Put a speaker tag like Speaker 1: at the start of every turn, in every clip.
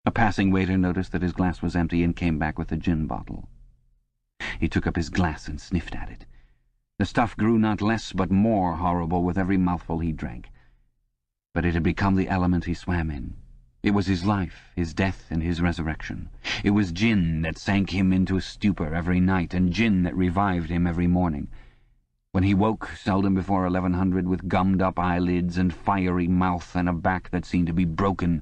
Speaker 1: A passing waiter noticed that his glass was empty and came back with a gin bottle. He took up his glass and sniffed at it. The stuff grew not less but more horrible with every mouthful he drank. But it had become the element he swam in. It was his life, his death, and his resurrection. It was gin that sank him into a stupor every night, and gin that revived him every morning. When he woke, seldom before 1100, with gummed-up eyelids and fiery mouth and a back that seemed to be broken,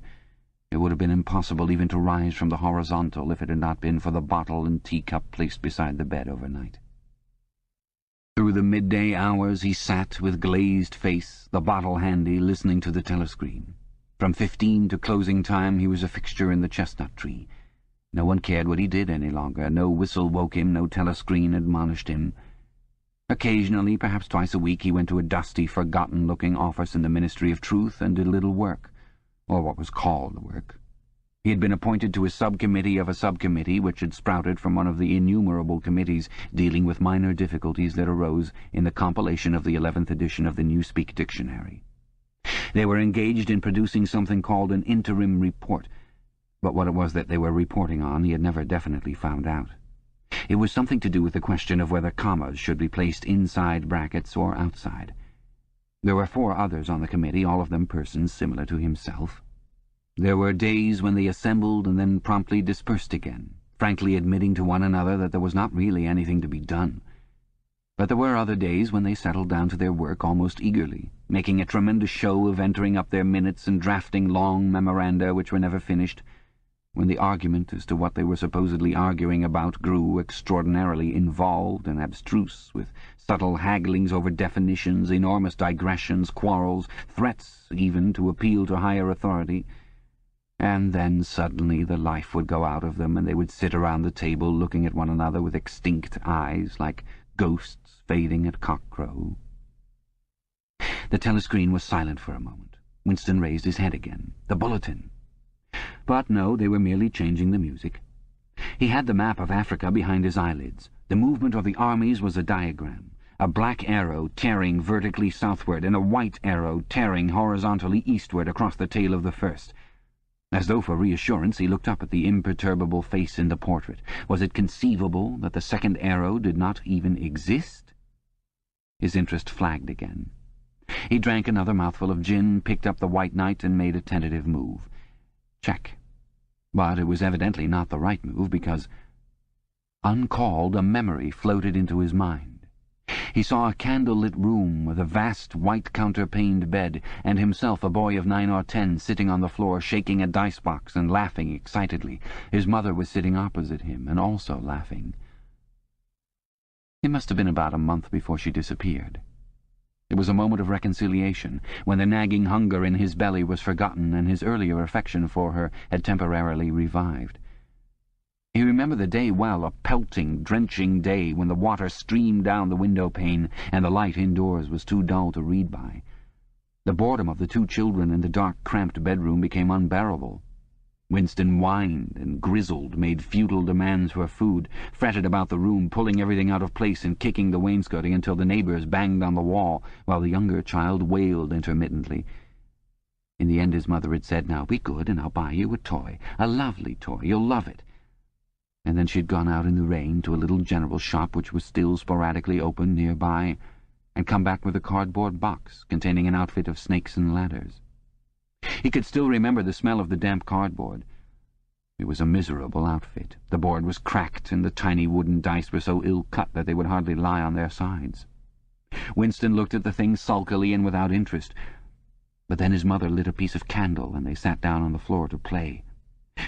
Speaker 1: it would have been impossible even to rise from the horizontal if it had not been for the bottle and teacup placed beside the bed overnight. Through the midday hours he sat with glazed face, the bottle handy, listening to the telescreen. From 15 to closing time he was a fixture in the chestnut tree. No one cared what he did any longer. No whistle woke him, no telescreen admonished him. Occasionally, perhaps twice a week, he went to a dusty, forgotten-looking office in the Ministry of Truth and did a little work, or what was called work. He had been appointed to a subcommittee of a subcommittee which had sprouted from one of the innumerable committees dealing with minor difficulties that arose in the compilation of the 11th edition of the Newspeak dictionary. They were engaged in producing something called an interim report, but what it was that they were reporting on he had never definitely found out. It was something to do with the question of whether commas should be placed inside brackets or outside. There were 4 others on the committee, all of them persons similar to himself. There were days when they assembled and then promptly dispersed again, frankly admitting to one another that there was not really anything to be done. But there were other days when they settled down to their work almost eagerly, making a tremendous show of entering up their minutes and drafting long memoranda which were never finished, when the argument as to what they were supposedly arguing about grew extraordinarily involved and abstruse, with subtle hagglings over definitions, enormous digressions, quarrels, threats even to appeal to higher authority. And then suddenly the life would go out of them, and they would sit around the table looking at one another with extinct eyes, like ghosts fading at cockcrow. The telescreen was silent for a moment. Winston raised his head again. The bulletin. But no, they were merely changing the music. He had the map of Africa behind his eyelids. The movement of the armies was a diagram, a black arrow tearing vertically southward and a white arrow tearing horizontally eastward across the tail of the first. As though for reassurance, he looked up at the imperturbable face in the portrait. Was it conceivable that the second arrow did not even exist? His interest flagged again. He drank another mouthful of gin, picked up the White Knight, and made a tentative move. Check. But it was evidently not the right move, because, uncalled, a memory floated into his mind. He saw a candle-lit room with a vast white counterpaned bed, and himself, a boy of 9 or 10, sitting on the floor, shaking a dice-box and laughing excitedly. His mother was sitting opposite him, and also laughing. It must have been about a month before she disappeared. It was a moment of reconciliation, when the nagging hunger in his belly was forgotten and his earlier affection for her had temporarily revived. He remembered the day well, a pelting, drenching day when the water streamed down the window-pane and the light indoors was too dull to read by. The boredom of the 2 children in the dark, cramped bedroom became unbearable. Winston whined and grizzled, made futile demands for food, fretted about the room, pulling everything out of place and kicking the wainscoting until the neighbours banged on the wall, while the younger child wailed intermittently. In the end his mother had said, "Now be good, and I'll buy you a toy, a lovely toy, you'll love it." And then she had gone out in the rain to a little general shop which was still sporadically open nearby, and come back with a cardboard box containing an outfit of snakes and ladders. He could still remember the smell of the damp cardboard. It was a miserable outfit. The board was cracked, and the tiny wooden dice were so ill-cut that they would hardly lie on their sides. Winston looked at the thing sulkily and without interest. But then his mother lit a piece of candle, and they sat down on the floor to play.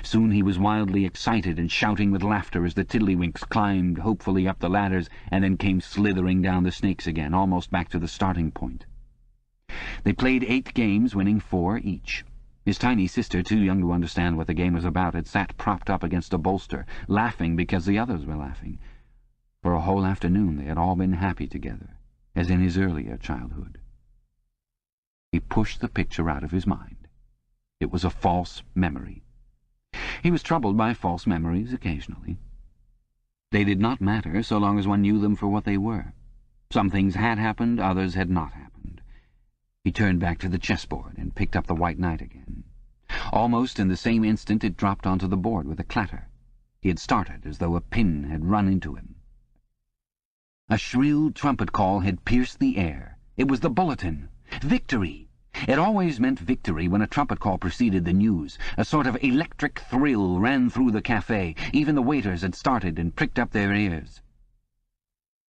Speaker 1: Soon he was wildly excited and shouting with laughter as the tiddlywinks climbed hopefully up the ladders and then came slithering down the snakes again, almost back to the starting point. They played 8 games, winning 4 each. His tiny sister, too young to understand what the game was about, had sat propped up against a bolster, laughing because the others were laughing. For a whole afternoon they had all been happy together, as in his earlier childhood. He pushed the picture out of his mind. It was a false memory. He was troubled by false memories occasionally. They did not matter so long as one knew them for what they were. Some things had happened, others had not happened. He turned back to the chessboard and picked up the White Knight again. Almost in the same instant it dropped onto the board with a clatter. He had started as though a pin had run into him. A shrill trumpet call had pierced the air. It was the bulletin. Victory! It always meant victory when a trumpet call preceded the news. A sort of electric thrill ran through the cafe. Even the waiters had started and pricked up their ears.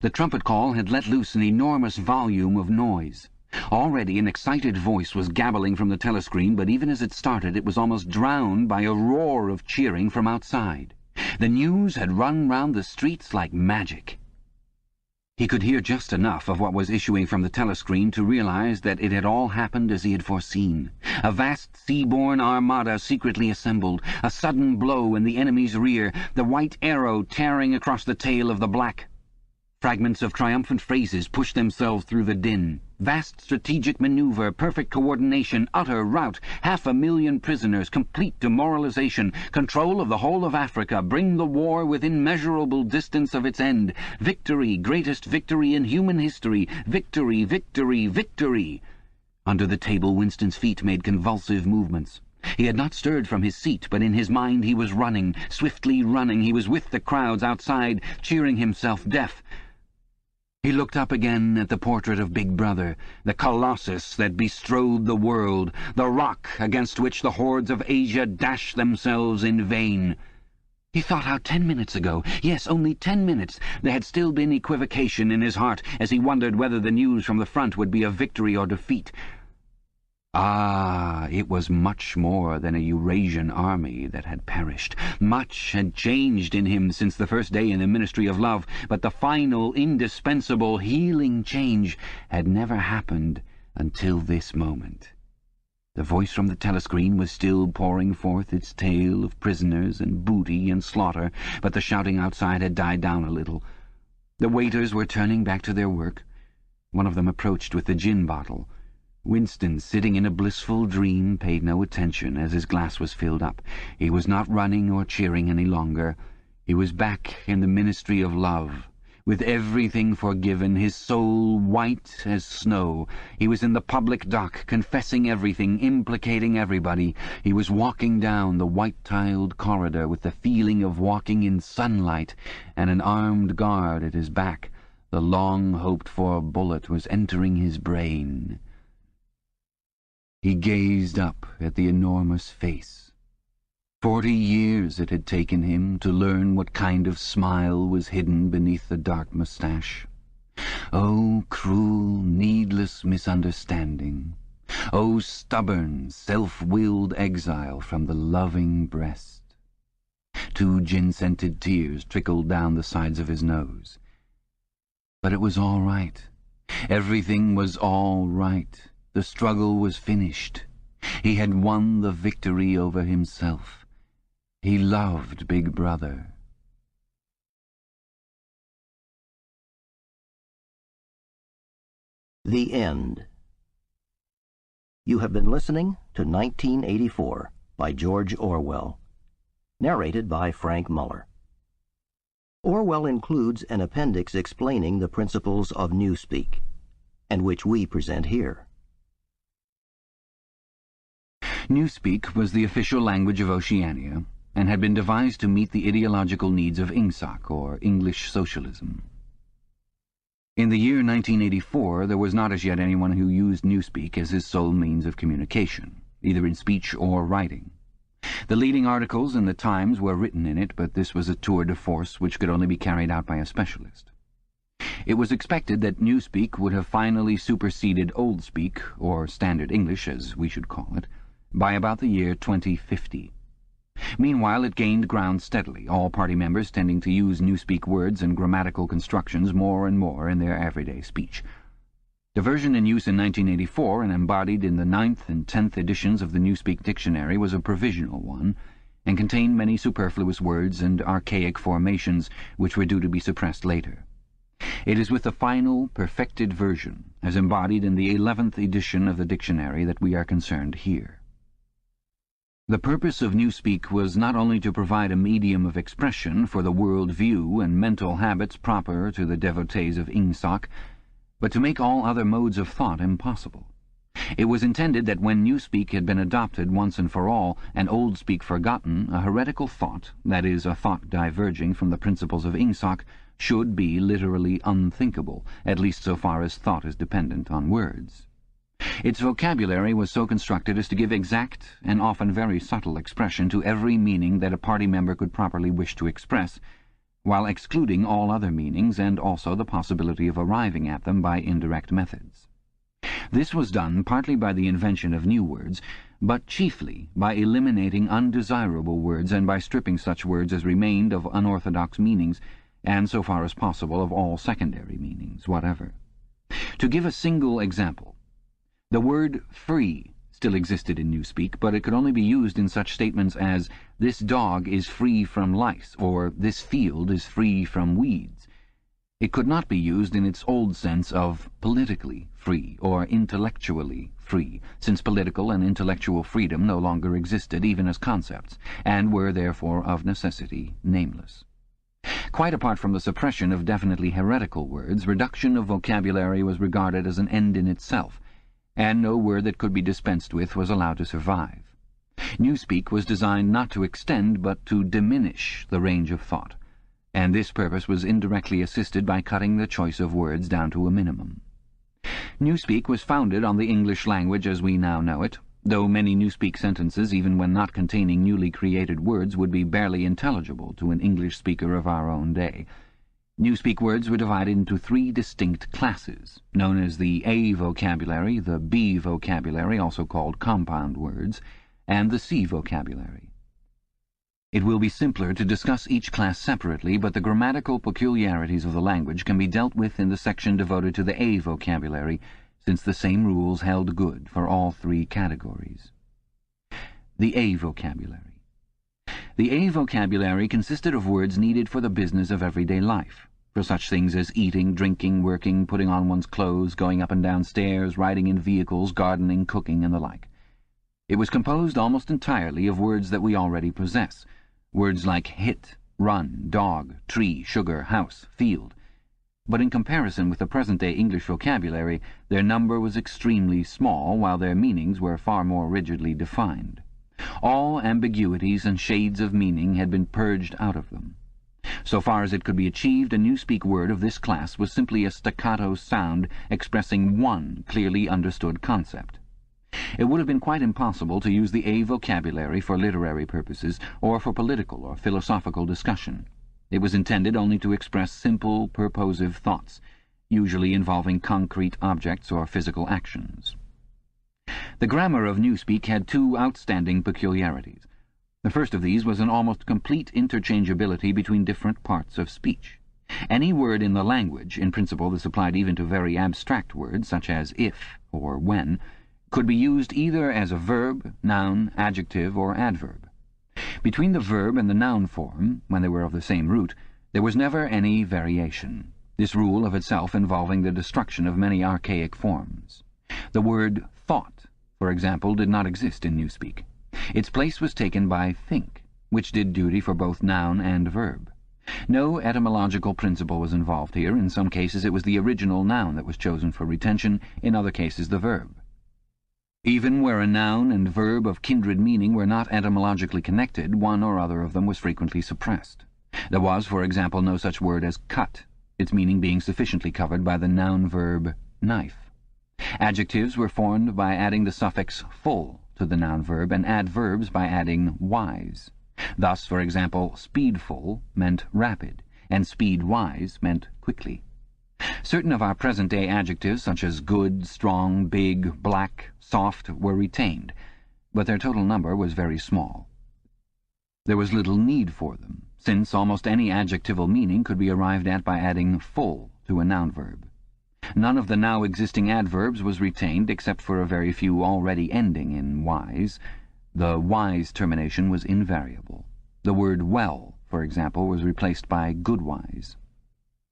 Speaker 1: The trumpet call had let loose an enormous volume of noise. Already an excited voice was gabbling from the telescreen, but even as it started it was almost drowned by a roar of cheering from outside. The news had run round the streets like magic. He could hear just enough of what was issuing from the telescreen to realize that it had all happened as he had foreseen. A vast seaborne armada secretly assembled, a sudden blow in the enemy's rear, the white arrow tearing across the tail of the black. Fragments of triumphant phrases pushed themselves through the din. Vast strategic maneuver, perfect coordination, utter rout, 500,000 prisoners, complete demoralization, control of the whole of Africa, bring the war within measurable distance of its end. Victory, greatest victory in human history. Victory, victory, victory. Under the table, Winston's feet made convulsive movements. He had not stirred from his seat, but in his mind he was running, swiftly running. He was with the crowds outside, cheering himself deaf. He looked up again at the portrait of Big Brother, the colossus that bestrode the world, the rock against which the hordes of Asia dashed themselves in vain. He thought how 10 minutes ago, yes, only 10 minutes, there had still been equivocation in his heart as he wondered whether the news from the front would be of victory or defeat. Ah, it was much more than a Eurasian army that had perished. Much had changed in him since the first day in the Ministry of Love, but the final, indispensable, healing change had never happened until this moment. The voice from the telescreen was still pouring forth its tale of prisoners and booty and slaughter, but the shouting outside had died down a little. The waiters were turning back to their work. One of them approached with the gin bottle. Winston, sitting in a blissful dream, paid no attention as his glass was filled up. He was not running or cheering any longer. He was back in the Ministry of Love, with everything forgiven, his soul white as snow. He was in the public dock, confessing everything, implicating everybody. He was walking down the white-tiled corridor with the feeling of walking in sunlight and an armed guard at his back. The long-hoped-for bullet was entering his brain. He gazed up at the enormous face. 40 years it had taken him to learn what kind of smile was hidden beneath the dark moustache. Oh, cruel, needless misunderstanding! Oh, stubborn, self-willed exile from the loving breast! 2 gin-scented tears trickled down the sides of his nose. But it was all right. Everything was all right. The struggle was finished. He had won the victory over himself. He loved Big Brother.
Speaker 2: The End. You have been listening to 1984 by George Orwell, narrated by Frank Muller. Orwell includes an appendix explaining the principles of Newspeak, and which we present here.
Speaker 1: Newspeak was the official language of Oceania and had been devised to meet the ideological needs of Ingsoc, or English Socialism. In the year 1984, there was not as yet anyone who used Newspeak as his sole means of communication, either in speech or writing. The leading articles in the Times were written in it, but this was a tour de force which could only be carried out by a specialist. It was expected that Newspeak would have finally superseded Oldspeak, or Standard English as we should call it, by about the year 2050. Meanwhile it gained ground steadily, all party members tending to use Newspeak words and grammatical constructions more and more in their everyday speech. The version in use in 1984 and embodied in the 9th and 10th editions of the Newspeak Dictionary was a provisional one, and contained many superfluous words and archaic formations which were due to be suppressed later. It is with the final, perfected version, as embodied in the 11th edition of the dictionary, that we are concerned here. The purpose of Newspeak was not only to provide a medium of expression for the world view and mental habits proper to the devotees of Ingsoc, but to make all other modes of thought impossible. It was intended that when Newspeak had been adopted once and for all, and Old Speak forgotten, a heretical thought, that is, a thought diverging from the principles of Ingsoc, should be literally unthinkable, at least so far as thought is dependent on words. Its vocabulary was so constructed as to give exact and often very subtle expression to every meaning that a party member could properly wish to express, while excluding all other meanings and also the possibility of arriving at them by indirect methods. This was done partly by the invention of new words, but chiefly by eliminating undesirable words and by stripping such words as remained of unorthodox meanings, and so far as possible of all secondary meanings whatever. To give a single example, the word free still existed in Newspeak, but it could only be used in such statements as, "This dog is free from lice," or "This field is free from weeds." It could not be used in its old sense of politically free or intellectually free, since political and intellectual freedom no longer existed even as concepts, and were therefore of necessity nameless. Quite apart from the suppression of definitely heretical words, reduction of vocabulary was regarded as an end in itself, and no word that could be dispensed with was allowed to survive. Newspeak was designed not to extend but to diminish the range of thought, and this purpose was indirectly assisted by cutting the choice of words down to a minimum. Newspeak was founded on the English language as we now know it, though many Newspeak sentences, even when not containing newly created words, would be barely intelligible to an English speaker of our own day. Newspeak words were divided into three distinct classes, known as the A vocabulary, the B vocabulary, also called compound words, and the C vocabulary. It will be simpler to discuss each class separately, but the grammatical peculiarities of the language can be dealt with in the section devoted to the A vocabulary, since the same rules held good for all three categories. The A vocabulary. The A vocabulary consisted of words needed for the business of everyday life, for such things as eating, drinking, working, putting on one's clothes, going up and down stairs, riding in vehicles, gardening, cooking, and the like. It was composed almost entirely of words that we already possess, words like hit, run, dog, tree, sugar, house, field. But in comparison with the present-day English vocabulary, their number was extremely small, while their meanings were far more rigidly defined. All ambiguities and shades of meaning had been purged out of them. So far as it could be achieved, a Newspeak word of this class was simply a staccato sound expressing one clearly understood concept. It would have been quite impossible to use the A vocabulary for literary purposes, or for political or philosophical discussion. It was intended only to express simple, purposive thoughts, usually involving concrete objects or physical actions. The grammar of Newspeak had two outstanding peculiarities. The first of these was an almost complete interchangeability between different parts of speech. Any word in the language, in principle this applied even to very abstract words, such as if or when, could be used either as a verb, noun, adjective, or adverb. Between the verb and the noun form, when they were of the same root, there was never any variation, this rule of itself involving the destruction of many archaic forms. The word thought, for example, did not exist in Newspeak. Its place was taken by think, which did duty for both noun and verb. No etymological principle was involved here. In some cases it was the original noun that was chosen for retention, in other cases the verb. Even where a noun and verb of kindred meaning were not etymologically connected, one or other of them was frequently suppressed. There was, for example, no such word as cut, its meaning being sufficiently covered by the noun-verb knife. Adjectives were formed by adding the suffix full to the noun-verb, and adverbs by adding wise. Thus, for example, speedful meant rapid, and speedwise meant quickly. Certain of our present-day adjectives, such as good, strong, big, black, soft, were retained, but their total number was very small. There was little need for them, since almost any adjectival meaning could be arrived at by adding full to a noun-verb. None of the now existing adverbs was retained, except for a very few already ending in wise. The wise termination was invariable. The word well, for example, was replaced by goodwise.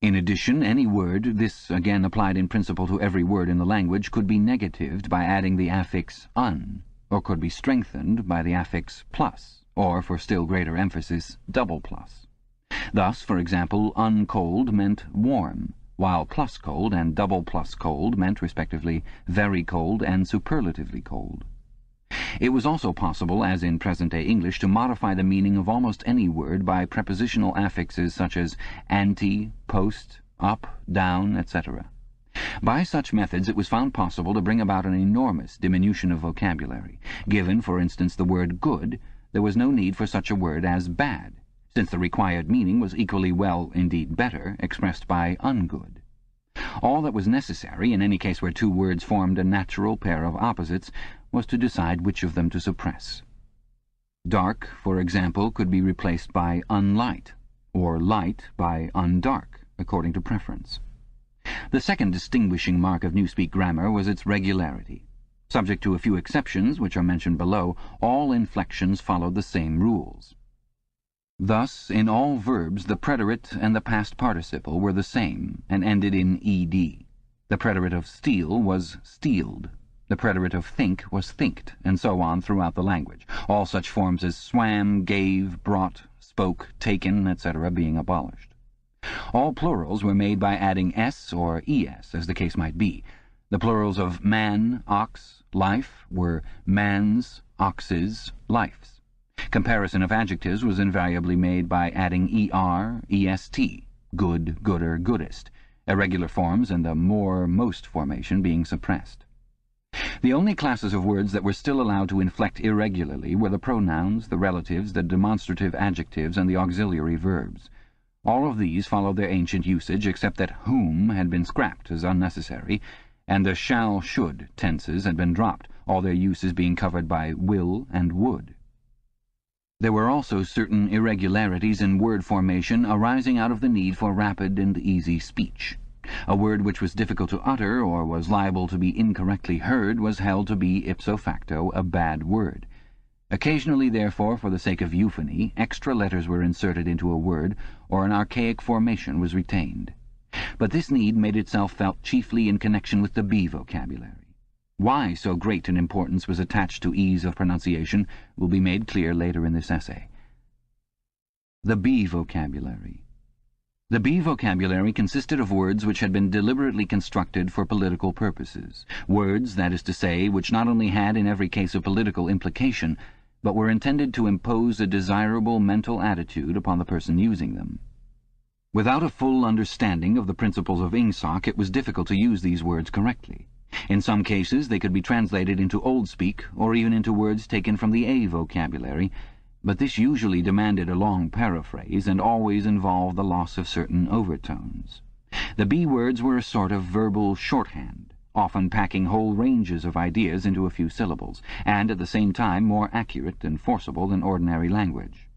Speaker 1: In addition, any word, this again applied in principle to every word in the language, could be negatived by adding the affix un, or could be strengthened by the affix plus, or, for still greater emphasis, double plus. Thus, for example, uncold meant warm, while plus cold and double plus cold meant, respectively, very cold and superlatively cold. It was also possible, as in present-day English, to modify the meaning of almost any word by prepositional affixes such as ante, post, up, down, etc. By such methods it was found possible to bring about an enormous diminution of vocabulary. Given, for instance, the word good, there was no need for such a word as bad, since the required meaning was equally well, indeed better, expressed by ungood. All that was necessary, in any case where two words formed a natural pair of opposites, was to decide which of them to suppress. Dark, for example, could be replaced by unlight, or light by undark, according to preference. The second distinguishing mark of Newspeak grammar was its regularity. Subject to a few exceptions, which are mentioned below, all inflections followed the same rules. Thus, in all verbs, the preterite and the past participle were the same, and ended in ed. The preterite of steal was stealed. The preterite of think was thinked, and so on throughout the language, all such forms as swam, gave, brought, spoke, taken, etc. being abolished. All plurals were made by adding s or es, as the case might be. The plurals of man, ox, life were mans, oxes, lifes. Comparison of adjectives was invariably made by adding er, est, good, gooder, goodest, irregular forms and the more, most formation being suppressed. The only classes of words that were still allowed to inflect irregularly were the pronouns, the relatives, the demonstrative adjectives, and the auxiliary verbs. All of these followed their ancient usage, except that whom had been scrapped as unnecessary, and the shall, should tenses had been dropped, all their uses being covered by will and would. There were also certain irregularities in word formation arising out of the need for rapid and easy speech. A word which was difficult to utter or was liable to be incorrectly heard was held to be ipso facto a bad word. Occasionally, therefore, for the sake of euphony, extra letters were inserted into a word, or an archaic formation was retained. But this need made itself felt chiefly in connection with the B vocabulary. Why so great an importance was attached to ease of pronunciation will be made clear later in this essay. The B vocabulary. The B vocabulary consisted of words which had been deliberately constructed for political purposes, words, that is to say, which not only had in every case a political implication, but were intended to impose a desirable mental attitude upon the person using them. Without a full understanding of the principles of Ingsoc, it was difficult to use these words correctly. In some cases they could be translated into Old Speak, or even into words taken from the A vocabulary, but this usually demanded a long paraphrase and always involved the loss of certain overtones. The B words were a sort of verbal shorthand, often packing whole ranges of ideas into a few syllables, and at the same time more accurate and forcible than ordinary language.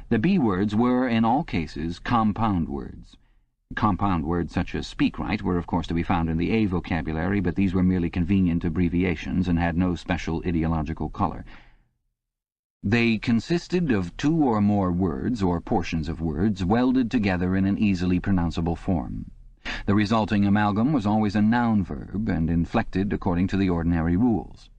Speaker 1: The B words were, in all cases, compound words. Compound words such as speak right were of course to be found in the A vocabulary, but these were merely convenient abbreviations and had no special ideological color. They consisted of two or more words, or portions of words, welded together in an easily pronounceable form. The resulting amalgam was always a noun verb, and inflected according to the ordinary rules.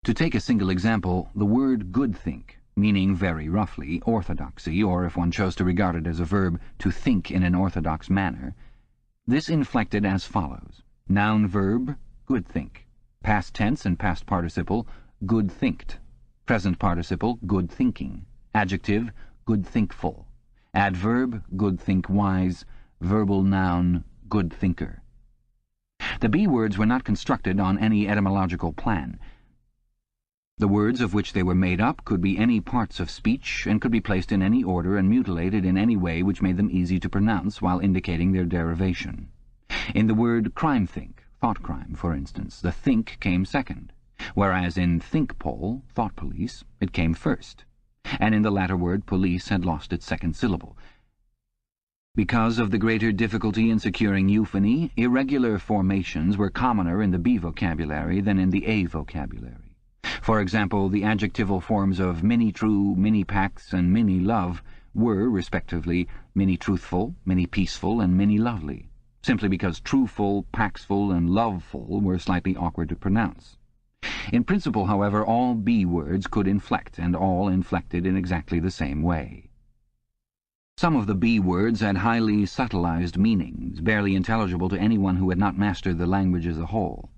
Speaker 1: To take a single example, the word good think, meaning very roughly orthodoxy, or if one chose to regard it as a verb, to think in an orthodox manner, this inflected as follows: noun verb, good think; past tense and past participle, good thinked; present participle, good thinking; adjective, good thinkful; adverb, good think wise; verbal noun, good thinker. The B words were not constructed on any etymological plan. The words of which they were made up could be any parts of speech, and could be placed in any order and mutilated in any way which made them easy to pronounce while indicating their derivation. In the word crime-think, thought-crime, for instance, the think came second, whereas in think-pole, thought-police, it came first, and in the latter word police had lost its second syllable. Because of the greater difficulty in securing euphony, irregular formations were commoner in the B vocabulary than in the A vocabulary. For example, the adjectival forms of many-true, many-pax, and many-love were, respectively, many-truthful, many-peaceful, and many-lovely, simply because truthful, paxful, and loveful were slightly awkward to pronounce. In principle, however, all B words could inflect, and all inflected in exactly the same way. Some of the B words had highly subtilized meanings, barely intelligible to anyone who had not mastered the language as a whole.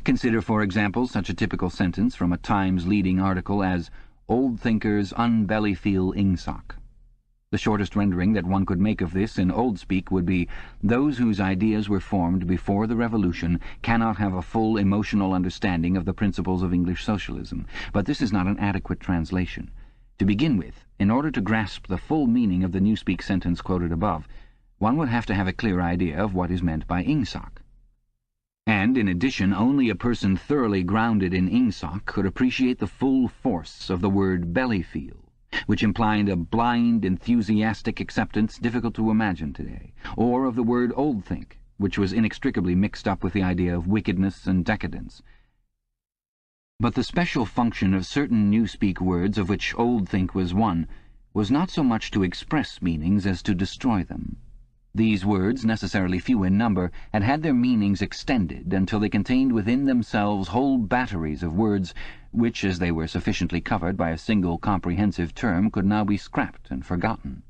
Speaker 1: Consider, for example, such a typical sentence from a Times leading article as "Old thinkers unbellyfeel Ingsoc." The shortest rendering that one could make of this in old speak would be, "Those whose ideas were formed before the Revolution cannot have a full emotional understanding of the principles of English Socialism." But this is not an adequate translation. To begin with, in order to grasp the full meaning of the Newspeak sentence quoted above, one would have to have a clear idea of what is meant by Ingsoc. And, in addition, only a person thoroughly grounded in Ingsoc could appreciate the full force of the word bellyfeel, which implied a blind, enthusiastic acceptance difficult to imagine today, or of the word oldthink, which was inextricably mixed up with the idea of wickedness and decadence. But the special function of certain Newspeak words, of which oldthink was one, was not so much to express meanings as to destroy them. These words, necessarily few in number, had had their meanings extended until they contained within themselves whole batteries of words which, as they were sufficiently covered by a single comprehensive term, could now be scrapped and forgotten.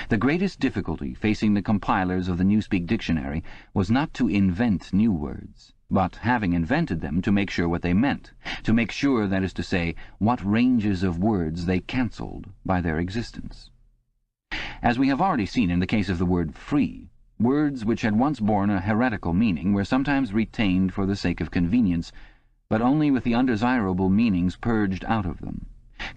Speaker 1: The greatest difficulty facing the compilers of the Newspeak dictionary was not to invent new words, but, having invented them, to make sure what they meant, to make sure, that is to say, what ranges of words they cancelled by their existence. As we have already seen in the case of the word free, words which had once borne a heretical meaning were sometimes retained for the sake of convenience, but only with the undesirable meanings purged out of them.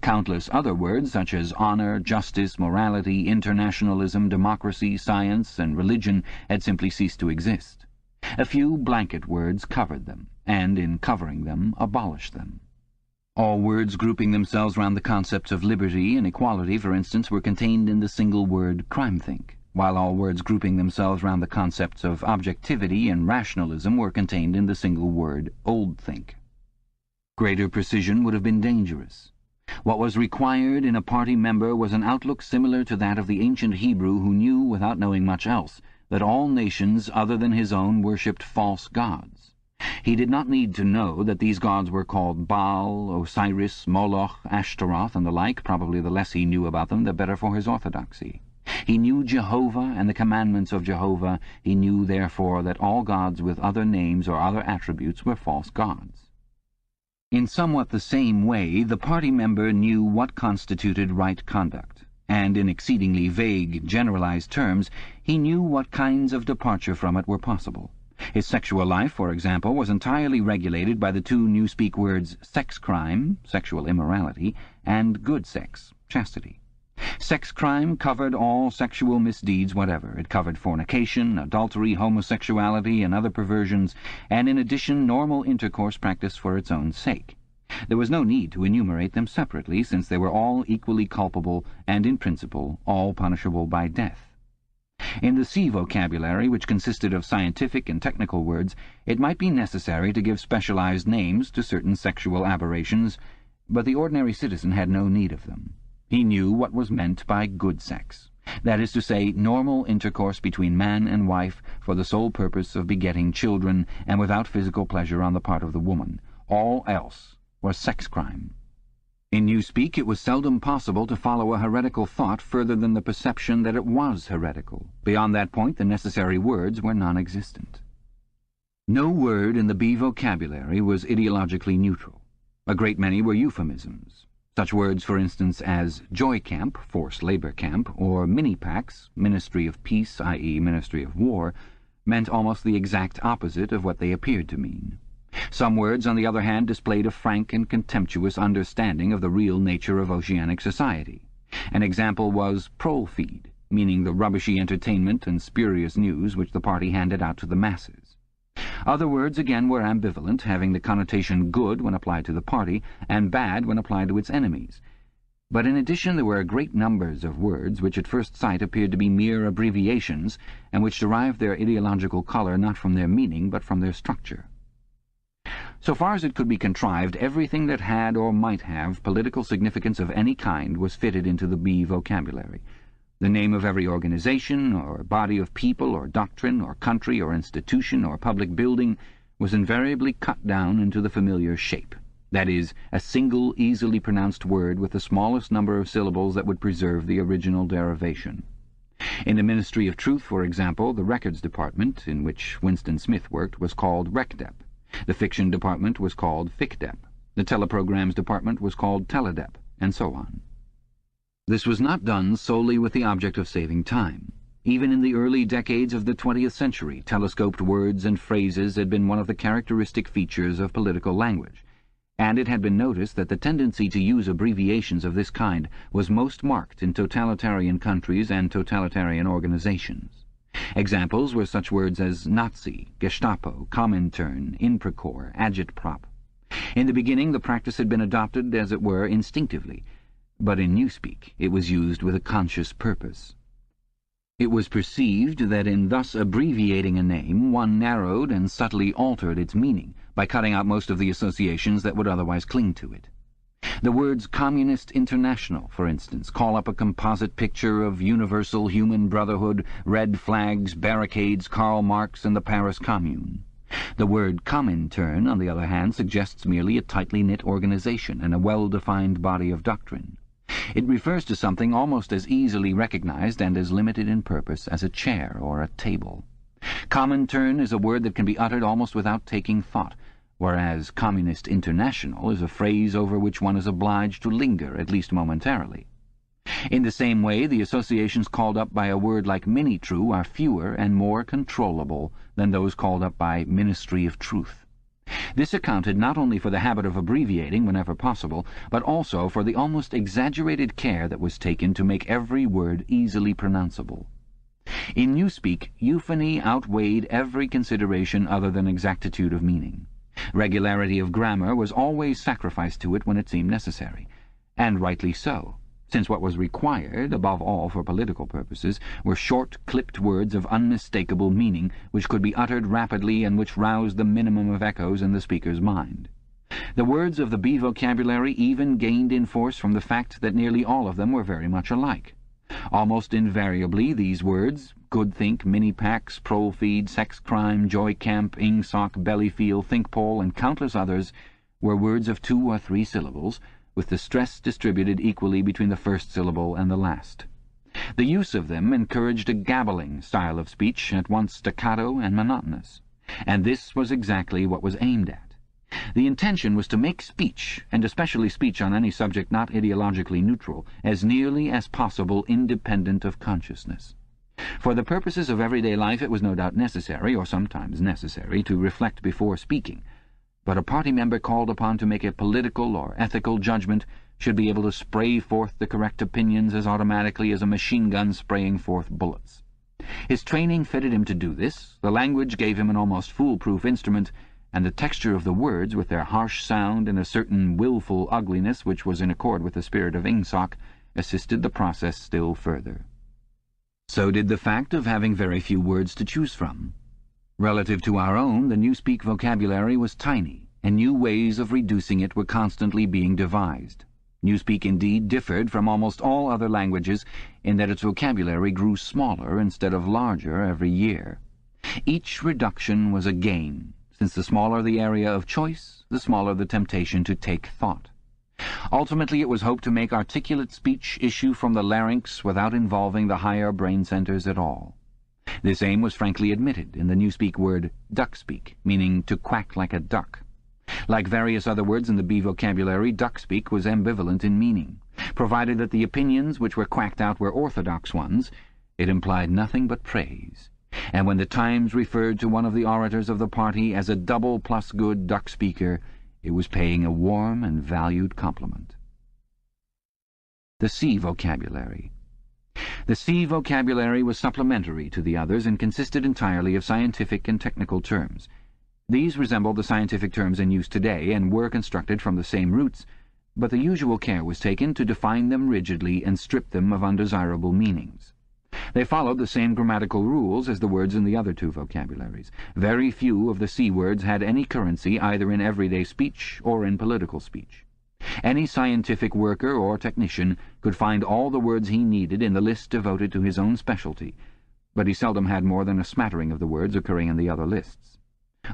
Speaker 1: Countless other words, such as honor, justice, morality, internationalism, democracy, science, and religion, had simply ceased to exist. A few blanket words covered them, and in covering them abolished them. All words grouping themselves round the concepts of liberty and equality, for instance, were contained in the single word crimethink, while all words grouping themselves round the concepts of objectivity and rationalism were contained in the single word oldthink. Greater precision would have been dangerous. What was required in a party member was an outlook similar to that of the ancient Hebrew who knew, without knowing much else, that all nations other than his own worshipped false gods. He did not need to know that these gods were called Baal, Osiris, Moloch, Ashtaroth, and the like. Probably the less he knew about them, the better for his orthodoxy. He knew Jehovah and the commandments of Jehovah. He knew, therefore, that all gods with other names or other attributes were false gods. In somewhat the same way, the party member knew what constituted right conduct, and in exceedingly vague, generalized terms, he knew what kinds of departure from it were possible. His sexual life, for example, was entirely regulated by the two Newspeak words sex crime, sexual immorality, and good sex, chastity. Sex crime covered all sexual misdeeds whatever. It covered fornication, adultery, homosexuality, and other perversions, and in addition normal intercourse practiced for its own sake. There was no need to enumerate them separately, since they were all equally culpable and, in principle, all punishable by death. In the C vocabulary, which consisted of scientific and technical words, it might be necessary to give specialized names to certain sexual aberrations, but the ordinary citizen had no need of them. He knew what was meant by good sex, that is to say, normal intercourse between man and wife for the sole purpose of begetting children and without physical pleasure on the part of the woman. All else was sex crime. In Newspeak it was seldom possible to follow a heretical thought further than the perception that it was heretical. Beyond that point the necessary words were non-existent. No word in the B vocabulary was ideologically neutral. A great many were euphemisms. Such words, for instance, as joy camp, forced labor camp, or mini-pax, ministry of peace, i.e. ministry of war, meant almost the exact opposite of what they appeared to mean. Some words, on the other hand, displayed a frank and contemptuous understanding of the real nature of oceanic society. An example was prole-feed, meaning the rubbishy entertainment and spurious news which the party handed out to the masses. Other words, again, were ambivalent, having the connotation good when applied to the party, and bad when applied to its enemies. But in addition there were great numbers of words which at first sight appeared to be mere abbreviations, and which derived their ideological colour not from their meaning but from their structure. So far as it could be contrived, everything that had or might have political significance of any kind was fitted into the B vocabulary. The name of every organization, or body of people, or doctrine, or country, or institution, or public building was invariably cut down into the familiar shape, that is, a single easily pronounced word with the smallest number of syllables that would preserve the original derivation. In the Ministry of Truth, for example, the records department, in which Winston Smith worked, was called RecDep. The fiction department was called FicDep. The teleprograms department was called Teledep, and so on. This was not done solely with the object of saving time. Even in the early decades of the 20th century, telescoped words and phrases had been one of the characteristic features of political language, and it had been noticed that the tendency to use abbreviations of this kind was most marked in totalitarian countries and totalitarian organizations. Examples were such words as Nazi, Gestapo, Comintern, Inprecore, Agitprop. In the beginning, the practice had been adopted, as it were, instinctively, but in Newspeak it was used with a conscious purpose. It was perceived that in thus abbreviating a name, one narrowed and subtly altered its meaning by cutting out most of the associations that would otherwise cling to it. The words Communist International, for instance, call up a composite picture of universal human brotherhood, red flags, barricades, Karl Marx, and the Paris Commune. The word Comintern, on the other hand, suggests merely a tightly knit organization and a well-defined body of doctrine. It refers to something almost as easily recognized and as limited in purpose as a chair or a table. Comintern is a word that can be uttered almost without taking thought, whereas Communist International is a phrase over which one is obliged to linger, at least momentarily. In the same way, the associations called up by a word like Minitrue are fewer and more controllable than those called up by Ministry of Truth. This accounted not only for the habit of abbreviating whenever possible, but also for the almost exaggerated care that was taken to make every word easily pronounceable. In Newspeak, euphony outweighed every consideration other than exactitude of meaning. Regularity of grammar was always sacrificed to it when it seemed necessary, and rightly so, since what was required, above all for political purposes, were short, clipped words of unmistakable meaning, which could be uttered rapidly and which roused the minimum of echoes in the speaker's mind. The words of the B vocabulary even gained in force from the fact that nearly all of them were very much alike. Almost invariably these words, goodthink, minipax, prolfeed, sex crime, joy camp, ingsoc, bellyfeel, thinkpole, and countless others, were words of 2 or 3 syllables, with the stress distributed equally between the first syllable and the last. The use of them encouraged a gabbling style of speech, at once staccato and monotonous, and this was exactly what was aimed at. The intention was to make speech, and especially speech on any subject not ideologically neutral, as nearly as possible independent of consciousness. For the purposes of everyday life it was no doubt necessary, or sometimes necessary, to reflect before speaking, but a party member called upon to make a political or ethical judgment should be able to spray forth the correct opinions as automatically as a machine gun spraying forth bullets. His training fitted him to do this, the language gave him an almost foolproof instrument, and the texture of the words, with their harsh sound and a certain willful ugliness which was in accord with the spirit of Ingsoc, assisted the process still further. So did the fact of having very few words to choose from. Relative to our own, the Newspeak vocabulary was tiny, and new ways of reducing it were constantly being devised. Newspeak indeed differed from almost all other languages in that its vocabulary grew smaller instead of larger every year. Each reduction was a gain, since the smaller the area of choice, the smaller the temptation to take thought. Ultimately it was hoped to make articulate speech issue from the larynx without involving the higher brain centers at all. This aim was frankly admitted in the Newspeak word duckspeak, meaning to quack like a duck. Like various other words in the B vocabulary, duckspeak was ambivalent in meaning. Provided that the opinions which were quacked out were orthodox ones, it implied nothing but praise. And when the Times referred to one of the orators of the party as a double plus good duck speaker, it was paying a warm and valued compliment. The C vocabulary. The C vocabulary was supplementary to the others and consisted entirely of scientific and technical terms. These resembled the scientific terms in use today and were constructed from the same roots, but the usual care was taken to define them rigidly and strip them of undesirable meanings. They followed the same grammatical rules as the words in the other 2 vocabularies. Very few of the C words had any currency either in everyday speech or in political speech. Any scientific worker or technician could find all the words he needed in the list devoted to his own specialty, but he seldom had more than a smattering of the words occurring in the other lists.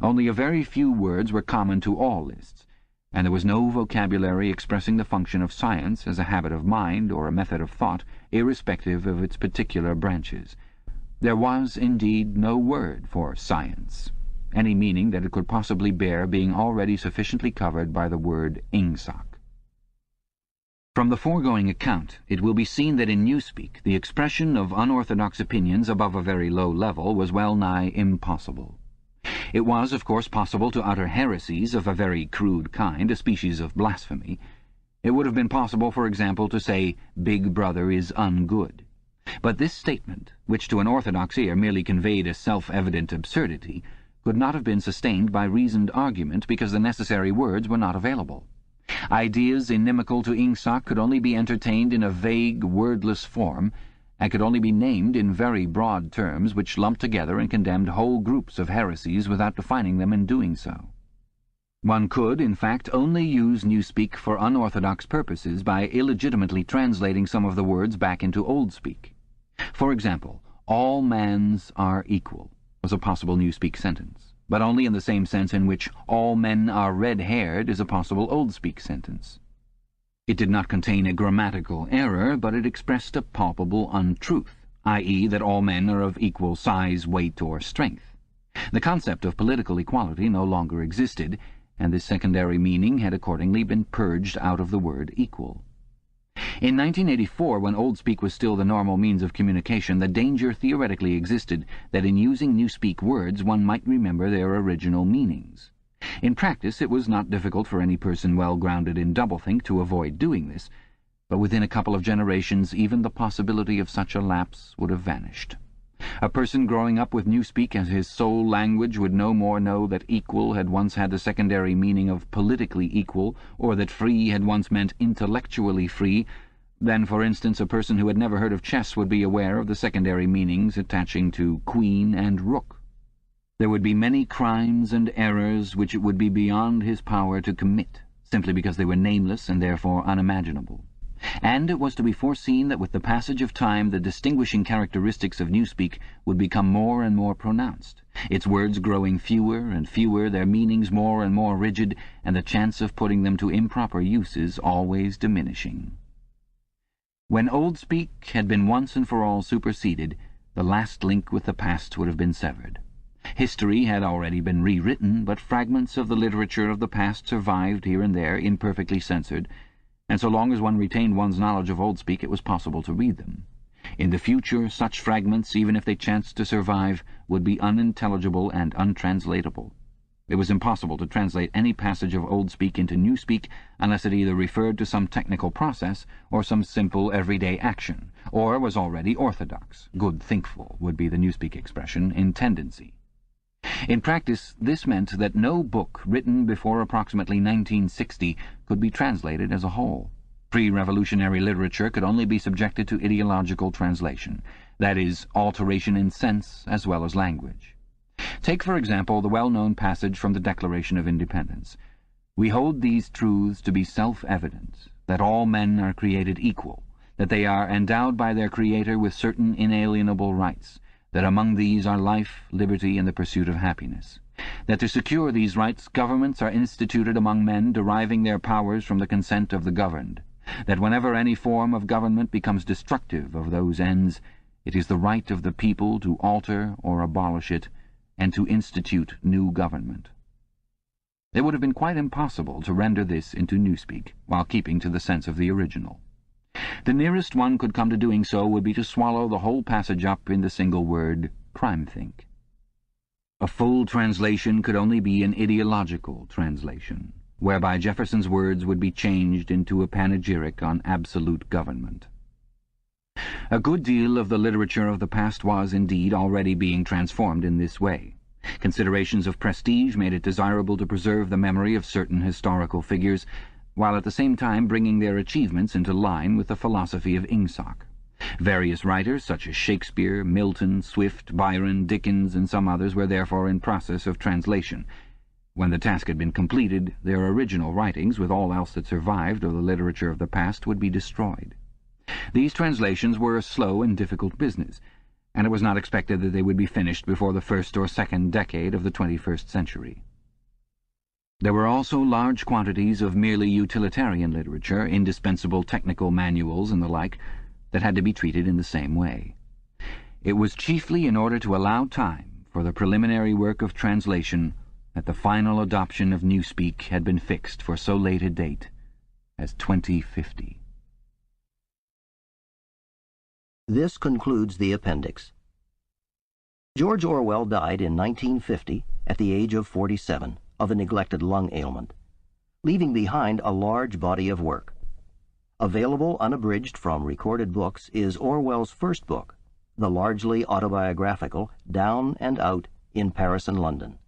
Speaker 1: Only a very few words were common to all lists, and there was no vocabulary expressing the function of science as a habit of mind or a method of thought, irrespective of its particular branches. There was, indeed, no word for science, any meaning that it could possibly bear being already sufficiently covered by the word Ingsoc. From the foregoing account, it will be seen that in Newspeak the expression of unorthodox opinions above a very low level was well nigh impossible. It was, of course, possible to utter heresies of a very crude kind, a species of blasphemy. It would have been possible, for example, to say, "Big Brother is ungood." But this statement, which to an orthodox ear merely conveyed a self-evident absurdity, could not have been sustained by reasoned argument because the necessary words were not available. Ideas inimical to Ingsoc could only be entertained in a vague, wordless form, and could only be named in very broad terms which lumped together and condemned whole groups of heresies without defining them in doing so. One could, in fact, only use Newspeak for unorthodox purposes by illegitimately translating some of the words back into Old Speak. For example, "all mans are equal" was a possible Newspeak sentence, but only in the same sense in which "all men are red-haired" is a possible Old Speak sentence. It did not contain a grammatical error, but it expressed a palpable untruth, i.e. that all men are of equal size, weight, or strength. The concept of political equality no longer existed, and this secondary meaning had accordingly been purged out of the word equal. In 1984, when Old Speak was still the normal means of communication, the danger theoretically existed that in using Newspeak words one might remember their original meanings. In practice it was not difficult for any person well grounded in doublethink to avoid doing this, but within a couple of generations even the possibility of such a lapse would have vanished. A person growing up with Newspeak as his sole language would no more know that equal had once had the secondary meaning of politically equal, or that free had once meant intellectually free, than, for instance, a person who had never heard of chess would be aware of the secondary meanings attaching to queen and rook. There would be many crimes and errors which it would be beyond his power to commit, simply because they were nameless and therefore unimaginable. And it was to be foreseen that with the passage of time the distinguishing characteristics of Newspeak would become more and more pronounced, its words growing fewer and fewer, their meanings more and more rigid, and the chance of putting them to improper uses always diminishing. When Old Speak had been once and for all superseded, the last link with the past would have been severed. History had already been rewritten, but fragments of the literature of the past survived here and there, imperfectly censored, and so long as one retained one's knowledge of Old Speak it was possible to read them. In the future such fragments, even if they chanced to survive, would be unintelligible and untranslatable. It was impossible to translate any passage of Old Speak into Newspeak unless it either referred to some technical process or some simple everyday action, or was already orthodox, good thinkful would be the Newspeak expression, in tendency. In practice, this meant that no book written before approximately 1960 could be translated as a whole. Pre-revolutionary literature could only be subjected to ideological translation, that is, alteration in sense as well as language. Take, for example, the well-known passage from the Declaration of Independence. "We hold these truths to be self-evident, that all men are created equal, that they are endowed by their Creator with certain inalienable rights, that among these are life, liberty, and the pursuit of happiness, that to secure these rights governments are instituted among men deriving their powers from the consent of the governed, that whenever any form of government becomes destructive of those ends, it is the right of the people to alter or abolish it, and to institute new government." It would have been quite impossible to render this into Newspeak, while keeping to the sense of the original. The nearest one could come to doing so would be to swallow the whole passage up in the single word, crime-think. A full translation could only be an ideological translation, whereby Jefferson's words would be changed into a panegyric on absolute government. A good deal of the literature of the past was, indeed, already being transformed in this way. Considerations of prestige made it desirable to preserve the memory of certain historical figures, while at the same time bringing their achievements into line with the philosophy of Ingsoc. Various writers, such as Shakespeare, Milton, Swift, Byron, Dickens, and some others, were therefore in process of translation. When the task had been completed, their original writings, with all else that survived of the literature of the past, would be destroyed. These translations were a slow and difficult business, and it was not expected that they would be finished before the first or second decade of the 21st century. There were also large quantities of merely utilitarian literature, indispensable technical manuals and the like, that had to be treated in the same way. It was chiefly in order to allow time for the preliminary work of translation that the final adoption of Newspeak had been fixed for so late a date as 2050.
Speaker 2: This concludes the appendix. George Orwell died in 1950 at the age of 47 of a neglected lung ailment, leaving behind a large body of work. Available unabridged from recorded books is Orwell's first book, the largely autobiographical Down and Out in Paris and London.